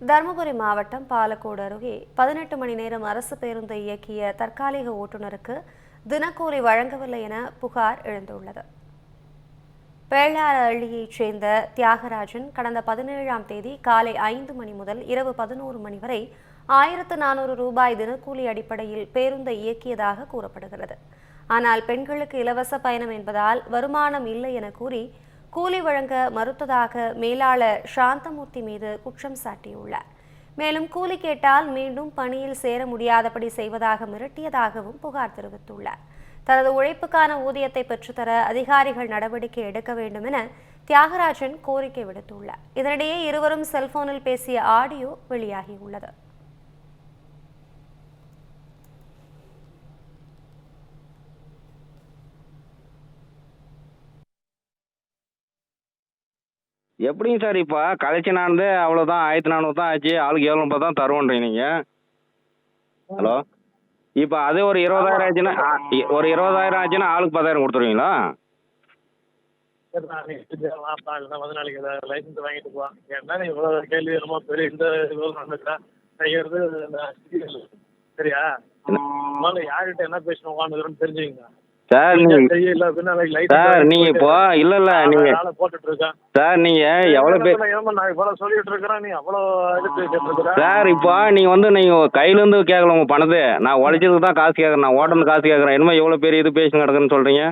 தருமபுரி மாவட்டம் பாலக்கோடு அருகே 18 மணி நேரம் அரசு பேருந்தை இயக்கிய தற்காலிக ஓட்டுநருக்கு தினக்கூலி வழங்கவில்லை என புகார் எழுந்துள்ளது. பேளாரஅள்ளியைச் சேர்ந்த தியாகராஜன் கடந்த 17ஆம் தேதி காலை 5 மணி முதல் இரவு 11 மணி வரை 1400 ரூபாய் தினக்கூலி அடிப்படையில் பேருந்தை இயக்கியதாக கூறப்படுகிறது. ஆனால் பெண்களுக்கு இலவச பயணம் என்பதால் வருமானம் இல்லை என கூறி கூலி வழங்க மறுத்ததாக மேலாளர் சாந்தமூர்த்தி மீது குற்றம் சாட்டியுள்ளார். மேலும் கூலி கேட்டால் மீண்டும் பணியில் சேர முடியாதபடி செய்வதாக மிரட்டியதாகவும் புகார் தெரிவித்துள்ளார். தனது உழைப்புக்கான ஊதியத்தை பெற்றுத்தர அதிகாரிகள் நடவடிக்கை எடுக்க வேண்டும் என தியாகராஜன் கோரிக்கை விடுத்துள்ளார். இதனிடையே இருவரும் செல்போனில் பேசிய ஆடியோ வெளியாகியுள்ளது. எப்படிங்க சார் இப்போ கலெக்ஷனானது அவ்வளோதான் 1400 தான் ஆச்சு. ஆளுக்கு 750 தான் தருவோன்றீங்க நீங்கள். ஹலோ, இப்போ அதே ஒரு 20,000 ஆச்சுன்னா ஒரு 20,000 ஆச்சுன்னா ஆளுக்கு 10,000 கொடுத்துருவீங்களா? சரிண்ணா, நீ வாப்பா, இல்லைன்னா வந்து நாளைக்கு லைசன்ஸ் வாங்கிட்டு போ. ஏன்னா நீ இவ்வளோ கேள்வி ரொம்ப பெரிய இந்த இவ்வளோ நடந்துட்டா செய்யறது சரியா? முதல்ல யார்கிட்ட என்ன பேசணும் உட்காந்துக்கிறோன்னு தெரிஞ்சுக்கங்க சார் சார் நீங்கள் இப்போ இல்லை நீங்கள் போட்டுட்டு இருக்கேன் சார் நீங்கள் எவ்வளோ பேர் நான் இவ்வளோ சொல்லிட்டு இருக்கிறேன், நீ அவ்வளோ இது பேசிட்டு இருக்கிற. சார் இப்போ நீங்கள் கையிலேருந்து கேட்கல உங்கள் பணத்தை. நான் உழைச்சதுக்கு தான் காசு கேட்குறேன், நான் ஓட்டுறது காசு கேட்குறேன். என்னமோ எவ்வளோ பெரிய இது பேசி கிடக்குன்னு சொல்கிறீங்க.